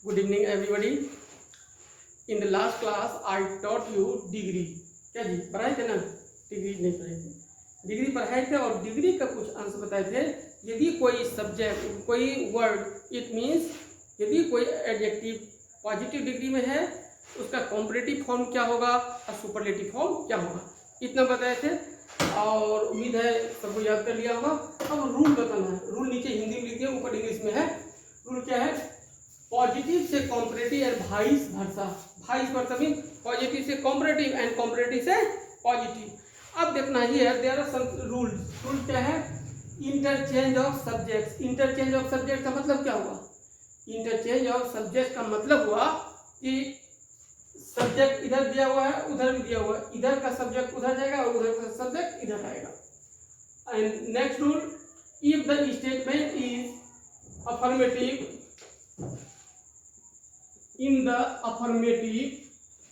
Good evening everybody. In the last class I taught you degree. क्या जी पढ़ाए थे ना? डिग्री नहीं पढ़ाए थे, डिग्री पढ़ाए थे और डिग्री का कुछ अंश बताए थे। यदि कोई सब्जेक्ट, कोई वर्ड, इट मीन्स यदि कोई एडजेक्टिव पॉजिटिव डिग्री में है उसका कॉम्परेटिव फॉर्म क्या होगा और सुपरलेटिव फॉर्म क्या होगा, इतना बताए थे। और उम्मीद है सबको याद कर लिया होगा। अब रूल बताना है। रूल नीचे हिंदी में लिख दिया, ऊपर इंग्लिश में है। रूल क्या है? पॉजिटिव से comparative and vice versa. Vice versa mean positive से कॉम्परेटिव एंड कॉम्परेटिव से पॉजिटिव। अब देखना ही है, there are some rules. Rule क्या है? Interchange of subjects. Interchange of subject का मतलब क्या हुआ? इंटरचेंज ऑफ सब्जेक्ट का मतलब हुआ कि सब्जेक्ट इधर दिया हुआ है, उधर भी दिया हुआ है, इधर का सब्जेक्ट उधर जाएगा और उधर का सब्जेक्ट इधर आएगा। And next rule, if the statement is affirmative, in the affirmative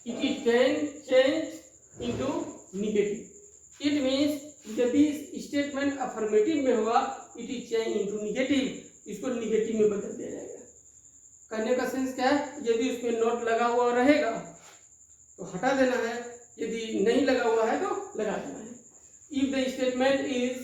it is changed into negative. It means यदि स्टेटमेंट अफर्मेटिव में होगा it is changed into negative, इसको नेगेटिव में बदल दिया जाएगा। करने का सेंस क्या है? यदि उसमें नोट लगा हुआ रहेगा तो हटा देना है, यदि नहीं लगा हुआ है तो लगा देना है। If the statement is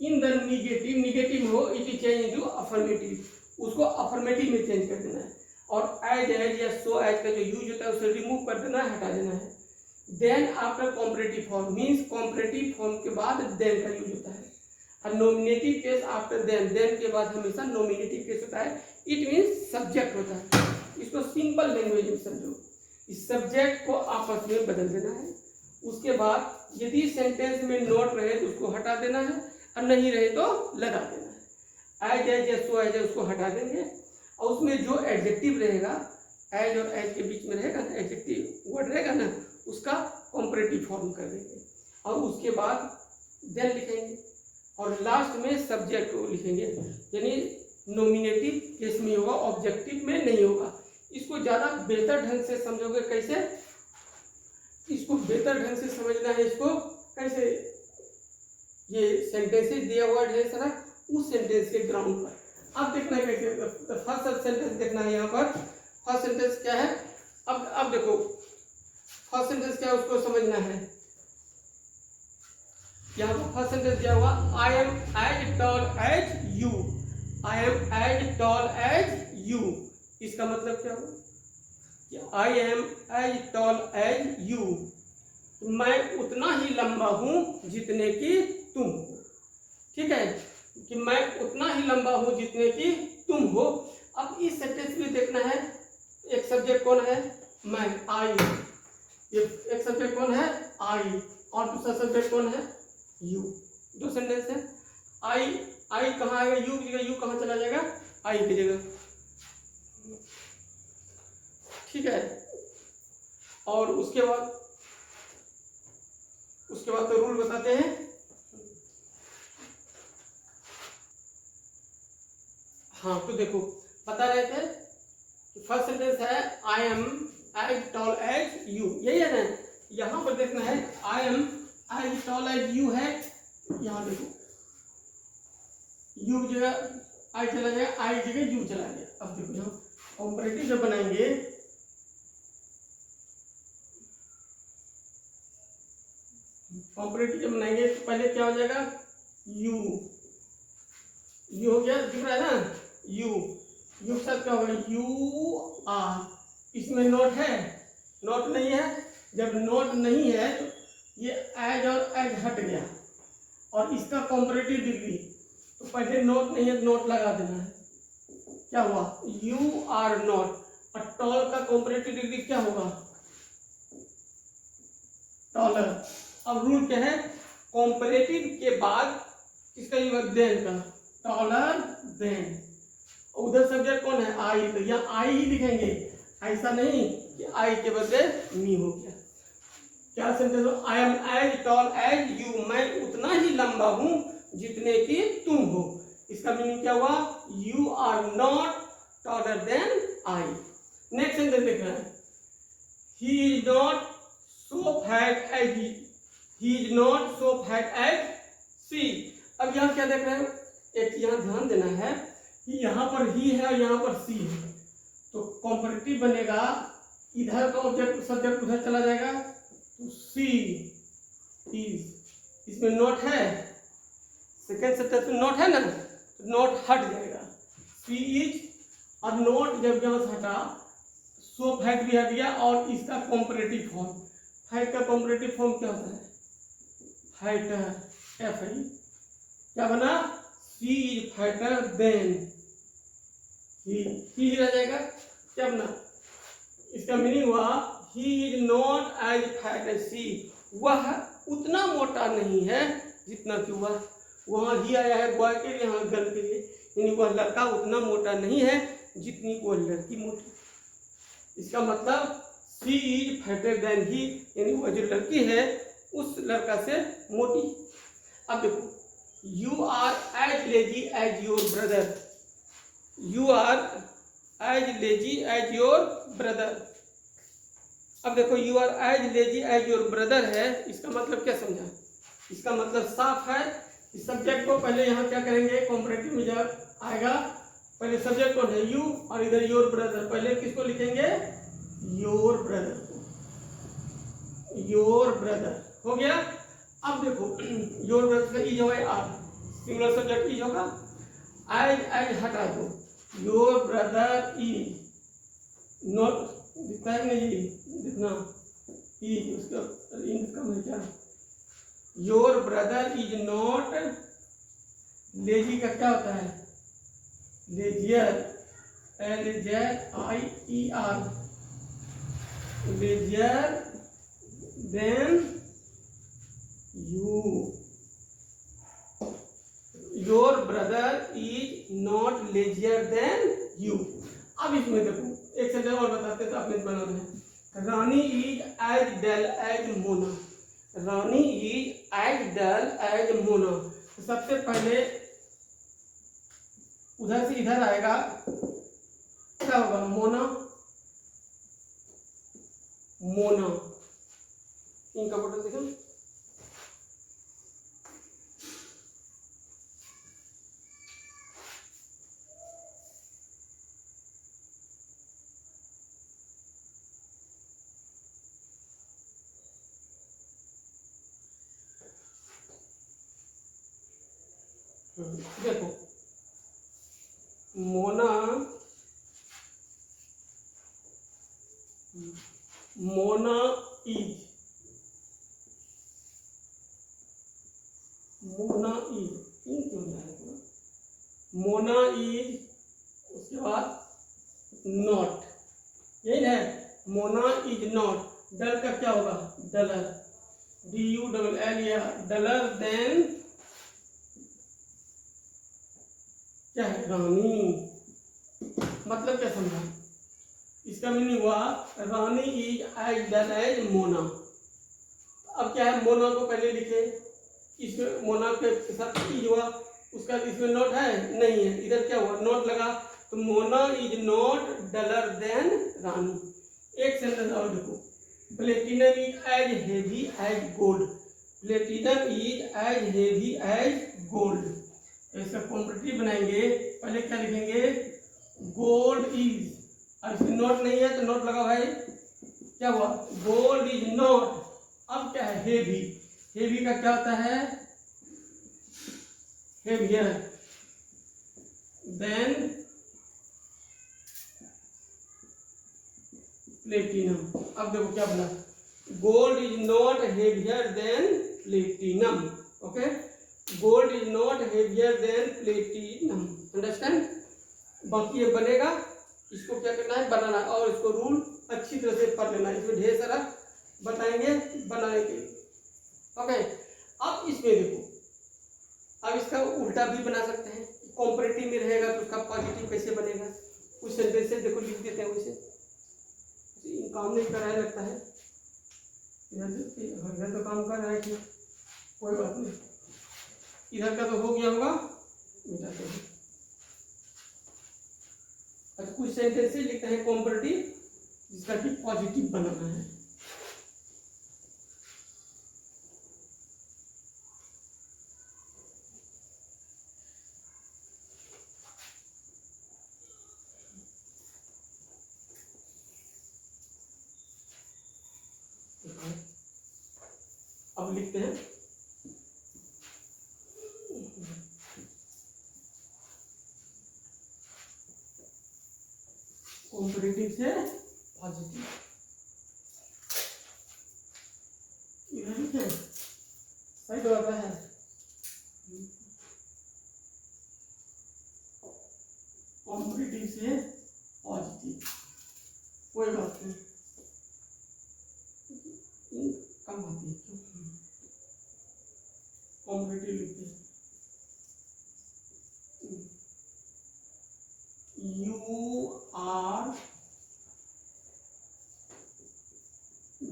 in the negative, negative हो, it is changed into affirmative, उसको अफर्मेटिव में चेंज कर देना है। और एज एज या सो एज का जो यूज होता है उसे रिमूव कर देना है, हटा देना है। Then after comparative form means comparative form के बाद देन का यूज होता है। और nominative case after then, then के बाद हमेशा नॉमिनेटिव केस होता है। इट मींस सब्जेक्ट होता है। इसको सिंपल लैंग्वेज में समझो, इस सब्जेक्ट को आपस में बदल देना है। उसके बाद यदि सेंटेंस में नोट रहे तो उसको हटा देना है और नहीं रहे तो लगा देना है। एज एज या सो एज उसको हटा देंगे और उसमें जो एडजेक्टिव रहेगा, एज और एज के बीच में रहेगा ना, एडजेक्टिव वर्ड रहेगा ना, उसका कॉम्परेटिव फॉर्म कर देंगे और उसके बाद देन लिखेंगे और लास्ट में सब्जेक्ट को लिखेंगे। यानी नॉमिनेटिव केस में होगा, ऑब्जेक्टिव में नहीं होगा। इसको ज़्यादा बेहतर ढंग से समझोगे कैसे? इसको बेहतर ढंग से समझना है। इसको कैसे? ये सेंटेंसेस दिया हुआ ढेर सारा, उस सेंटेंस के ग्राउंड पर अब देखना है कैसे। फर्स्ट सेंटेंस देखना है। यहाँ पर फर्स्ट सेंटेंस क्या है? अब देखो फर्स्ट सेंटेंस क्या है उसको समझना है। यहाँ पर फर्स्ट सेंटेंस क्या हुआ? I am as tall as you. I am as tall as you, इसका मतलब क्या हुआ? I am as tall as you, मैं उतना ही लंबा हूं जितने की तुम हो। ठीक है, कि मैं उतना ही लंबा हूं जितने की तुम हो। अब इस सेंटेंस में देखना है, एक सब्जेक्ट कौन है? मैं, आई। ये एक सब्जेक्ट कौन है? आई। और दूसरा सब्जेक्ट कौन है? यू। दो सेंटेंस है। आई कहाँ आएगा? यू की जगह यू कहाँ चला जाएगा? आई की जगह। ठीक है, और उसके बाद तो रूल बताते हैं। हाँ, तो देखो बता रहे थे कि फर्स्ट सेंटेंस है I am as tall as you, यही है ना। यहाँ पर देखना है I am as tall as you है। यहाँ देखो यू की जगह आई चला जाएगा, आई की जगह यू चला गया। अब देखो जब कॉम्परेटिव जब बनाएंगे, कॉम्परेटिव जब बनाएंगे तो पहले क्या हो जाएगा? यू। यू हो गया, दिख रहा है ना? यू के साथ क्या होगा? You are. इसमें नोट है? नोट नहीं है। जब नोट नहीं है तो ये एज और एज हट गया और इसका कॉम्परेटिव डिग्री, तो पहले नोट नहीं है, नोट लगा देना है। क्या हुआ? You are not. और टॉल का कॉम्परेटिव डिग्री क्या होगा? टॉलर। अब रूल क्या है? कॉम्परेटिव के बाद किसका यूज? देन का। Taller than. उधर सब्जेक्ट कौन है? आई। तो यहाँ आई ही लिखेंगे, ऐसा नहीं कि आई के बदले मी हो गया। क्या sentence? I am as tall as you, मैं उतना ही लंबा हूं जितने की तुम हो। इसका मीनिंग क्या हुआ? You are not taller than I. Next sentence देखना है। He is not so fat as he is not so fat as she. अब यहाँ क्या देख रहे हो? एक यहाँ ध्यान देना है, यहाँ पर ही है और यहाँ पर सी है, तो कॉम्परेटिव बनेगा, इधर का ऑब्जेक्ट सब्जेक्ट उधर चला जाएगा, तो सी इज, इसमें नोट है, सेकेंड सेंटेंस में नोट है ना, तो नोट हट जाएगा, सी इज, और नोट जब यहाँ से हटा, सो फैक्ट भी हट गया, और इसका कॉम्परेटिव फॉर्म, फैक्ट का कॉम्परेटिव फॉर्म क्या होता है, फाइटर, एफ आई, क्या बना, she is fighter than he रह जाएगा, क्या बना, इसका मीनिंग हुआ he is not as fat as she, वह उतना मोटा नहीं है जितना कि वह, वहाँ ही आया है बॉय के लिए, यहाँ गर्ल के लिए, यानी वह लड़का उतना मोटा नहीं है जितनी वो लड़की मोटी, इसका मतलब सी इज फैटर देन ही, यानी वह जो लड़की है उस लड़का से मोटी। अब देखो, you are as lazy as your brother, you are as lazy as your brother. अब देखो, you are as lazy as your brother है, इसका मतलब क्या समझा, इसका मतलब साफ है, इस सब्जेक्ट को पहले यहाँ क्या करेंगे, कॉम्परेटिव में जब आएगा, पहले सब्जेक्ट कौन है, यू, और इधर योर ब्रदर, पहले किसको लिखेंगे, योर ब्रदर, योर ब्रदर हो गया। अब देखो, योर ब्रदर का इज होगा आर, सिंगुलर सब्जेक्ट इज होगा, एज एज हटा दो, योर ब्रदर इज नॉट, दिखता है नहीं, दिखना इज, उसका इन कम है क्या, your brother is not lazy का क्या होता है, lazier, L J I E R, lazier than you, your brother is not lazier than you. अब इसमें देखो एक सेंटेंस और बताते हैं तो आपने बनाना है, Rani is as dull as Mona, Rani is as dull as Mona, तो सबसे पहले उधर से इधर आएगा, क्या होगा, मोना, मोना, इनका बटन देखो, देखो मोना, मोना इज, मोना इज, इन क्यों नहीं, मोना इज, उसके बाद नॉट, यही है, मोना इज नॉट, डल का क्या होगा, डलर, DULL, डलर देन क्या है, रानी, मतलब क्या समझा, इसका मीनिंग हुआ Rani is as dull as Mona. अब क्या है, मोना को पहले लिखे, इसमें मोना के साथ इज हुआ, उसका इसमें नोट है नहीं है, इधर क्या हुआ, नोट लगा, तो Mona is not duller than Rani. एक सेंटेंस और देखो, platinum is as heavy as gold, platinum is as heavy as gold, इसका कॉम्परेटिव बनाएंगे, पहले क्या लिखेंगे, गोल्ड इज, और इसमें नोट नहीं है तो नोट लगा भाई, क्या हुआ, गोल्ड इज नॉट, अब क्या है, हेवी, हेवी का क्या होता है, हेवियर देन प्लेटिनम। अब देखो क्या बना, gold is not heavier than platinum, okay, gold is not heavier than platinum, understand. बाकी ये बनेगा, इसको क्या करना है, बनाना, और इसको रूल अच्छी तरह से पढ़ लेना, इसमें ढेर सारा बताएंगे बनाने के लिए, ओके। अब इसमें देखो, अब इसका उल्टा भी बना सकते हैं, कॉम्परेटिव में रहेगा तो उसका पॉजिटिव कैसे बनेगा, कुछ सेंटेंसेस देखो लिख देते हैं, वैसे काम नहीं कर रहा है लगता है, इधर तो काम कर रहा है, ठीक, कोई बात नहीं, इधर का तो हो गया होगा, मिटाते हैं। अच्छा, कुछ सेंटेंसेस लिखते हैं कॉम्परेटिव जिसका कि पॉजिटिव बनाना है, लिखते हैं कॉम्पिटिटिव से पॉजिटिव, इधर लिखे सही तो आता है। कॉम्पिटिटिव से पॉजिटिव, कोई बात नहीं, कम आती है क्यों, कॉम्पिटिटिव लिखते हैं you are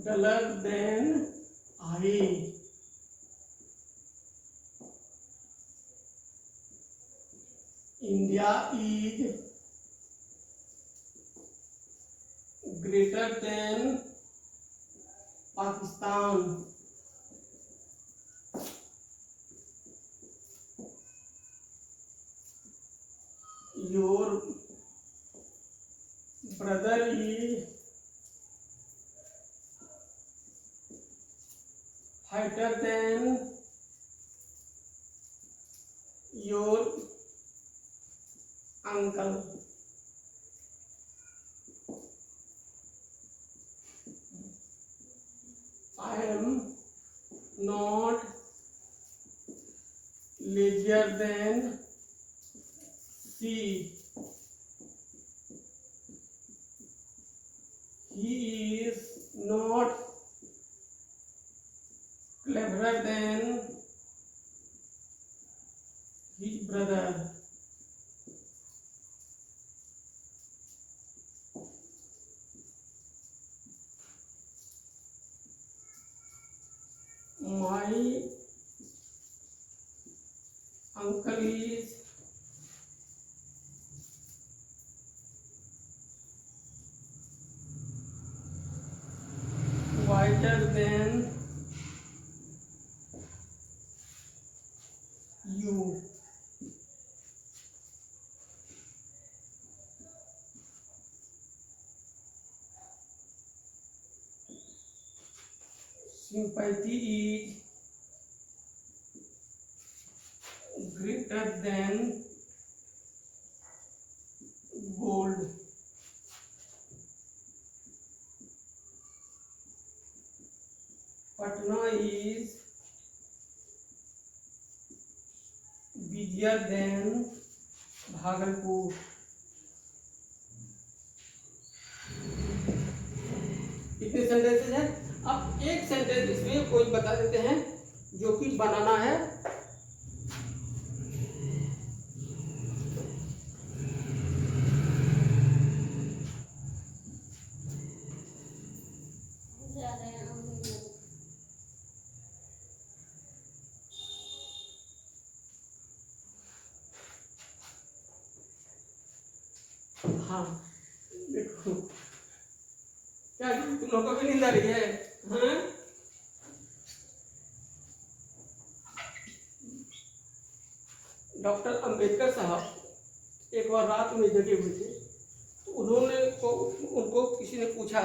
duller than I, India is greater than Pakistan, your brother is fighter than your uncle, I am not lazier than she. He is not cleverer than his brother. My uncle is wiser than you. Sympathy is greater than gold. Patna is busier than Bhagalpur. इतने sentences हैं। अब एक sentence इसमें कोई बता देते हैं जो कि बनाना है। हाँ देखो क्या तुम लोगों को भी नींद आ रही है? हाँ डॉक्टर अंबेडकर साहब एक बार रात में जगे हुए थे, तो उनको किसी ने पूछा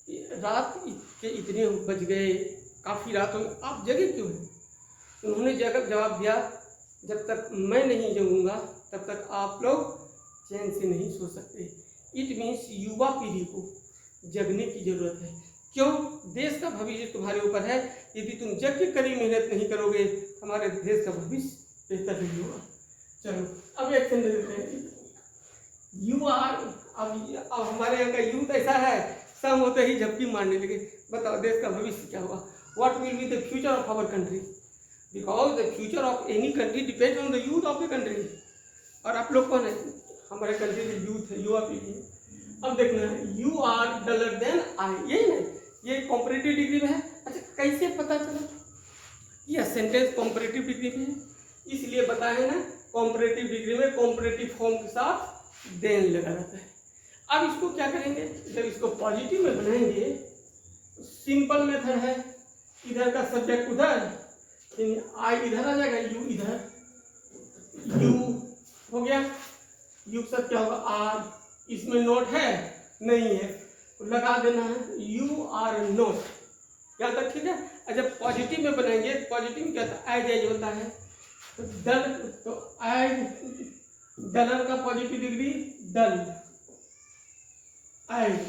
कि रात के इतने बज गए, काफ़ी रात हो, आप जगे क्यों हैं? उन्होंने जवाब दिया, जब तक मैं नहीं जगूंगा तब तक आप लोग चैन से नहीं सो सकते। इट मीन्स युवा पीढ़ी को जगने की जरूरत है। क्यों? देश का भविष्य तुम्हारे ऊपर है। यदि तुम जग के कड़ी मेहनत नहीं करोगे, हमारे देश का भविष्य बेहतर नहीं होगा। चलो अब एक सेंटेंस देते हैं। यू आर, अब हमारे यहाँ का यूथ ऐसा है, शाम होते ही झपकी मारने लगे। बताओ देश का भविष्य क्या होगा? What will be the future of our country? Because the future of any country depends on the youth of the country. और आप लोग कौन है? हमारे कंट्री के यूथ है, युवा पीढ़ी है। अब देखना है, you are duller than I, यही ना, ये कॉम्परेटिव डिग्री में है। अच्छा कैसे पता चला यह सेंटेंस कॉम्परेटिव डिग्री में है? इसलिए बताया ना, कॉम्परेटिव डिग्री में कॉम्परेटिव फॉर्म के साथ देन लगा रहता है। अब इसको क्या करेंगे? जब इसको पॉजिटिव में बनाएंगे, सिंपल मेथड है, इधर का सब्जेक्ट उधर, आई इधर आ जाएगा, यू इधर, यू हो गया, यू सब क्या होगा? आर। इसमें नोट है? नहीं है, लगा देना है, यू आर नोट। यहाँ तक ठीक है? जब पॉजिटिव में बनाएंगे, पॉजिटिव में क्या होता है, एज होता है, तो डल, तो एज डलर का पॉजिटिव डिग्री डल एज,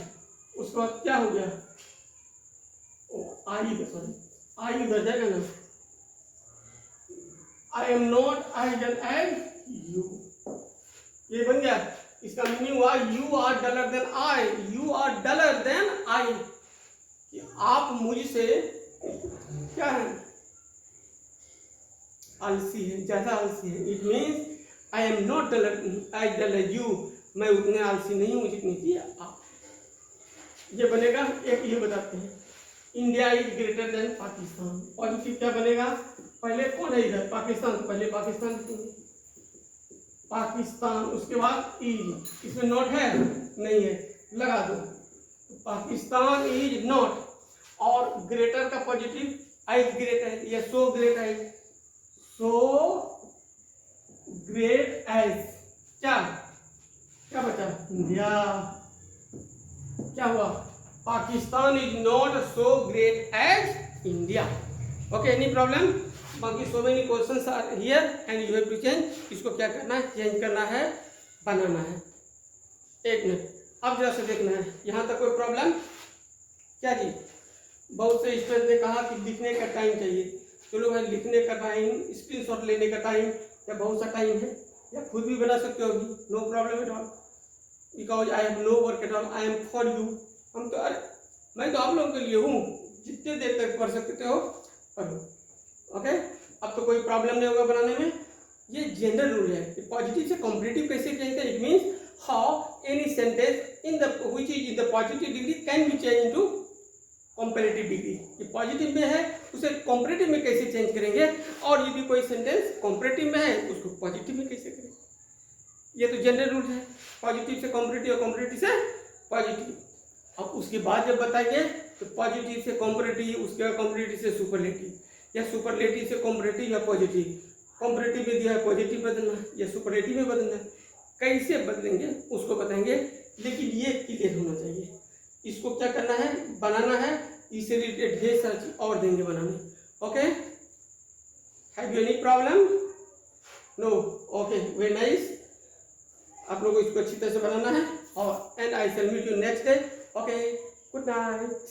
उसके बाद क्या हो गया, आई, सॉरी आई उधर जाएगा ना, I am not idle as you, ये बन गया। इसका मीनिंग हुआ you are duller than I, you are duller than I, कि आप मुझसे क्या है, आलसी है, ज्यादा आलसी है। It means I am not duller idle as you, मैं उतने आलसी नहीं हूं जितनी कि आप। ये बनेगा, एक ये बताते हैं, India is greater than Pakistan, positive क्या बनेगा, पहले कौन है इधर, पाकिस्तान, तो पहले पाकिस्तान लिखेंगे, पाकिस्तान, उसके बाद इज, इसमें नॉट है नहीं है, लगा दो, पाकिस्तान इज नॉट, और ग्रेटर का पॉजिटिव एज ग्रेट है, या सो ग्रेट है, सो ग्रेट एज, क्या क्या बचा, इंडिया, क्या हुआ, Pakistan is not so great as India. Okay, any problem, बाकी so many questions are here and you have to change, इसको क्या करना है, चेंज करना है, बनाना है। एक मिनट, अब जरा से देखना है, यहाँ तक कोई प्रॉब्लम क्या जी, बहुत से स्टूडेंट ने कहा कि लिखने का टाइम चाहिए, चलो भाई लिखने का टाइम, स्क्रीनशॉट लेने का टाइम, या बहुत सा टाइम है, या खुद भी बना सकते हो, no problem at all, because I have no work at all, I am for you, हम तो, अरे मैं तो आप लोगों के लिए हूँ, जितने देर तक पढ़ सकते हो पढ़ो। ओके, अब तो कोई प्रॉब्लम नहीं होगा बनाने में। ये जनरल रूल है कि पॉजिटिव से कॉम्पिटिटिव कैसे चेंज करें, it means how any sentence in the which is in the positive degree can be change into comparative degree, ये पॉजिटिव में है उसे कॉम्पैरेटिव में कैसे चेंज करेंगे, और यदि कोई सेंटेंस कॉम्पैरेटिव में है उसको पॉजिटिव में कैसे करें, ये तो जनरल रूल है, पॉजिटिव से कॉम्पैरेटिव और कॉम्पैरेटिव से पॉजिटिव। अब उसके बाद जब बताएंगे तो पॉजिटिव से कॉम्पैरेटिव, उसके बाद कॉम्पैरेटिव से सुपरलेटिव, या सुपरलेटिव से कॉम्पैरेटिव या पॉजिटिव, कॉम्पैरेटिव में दिया है पॉजिटिव बदलना या सुपरलेटिव में बदलना, कैसे बदलेंगे उसको बताएंगे, लेकिन ये क्लियर होना चाहिए। इसको क्या करना है, बनाना है, इससे रिलेटेड ढेर सारी चीज और देंगे बनाने। Okay, have you any problem, no, okay, very nice, आप लोगों को इसको अच्छी तरह से बनाना है, और and I shall meet you next day. Okay, good night.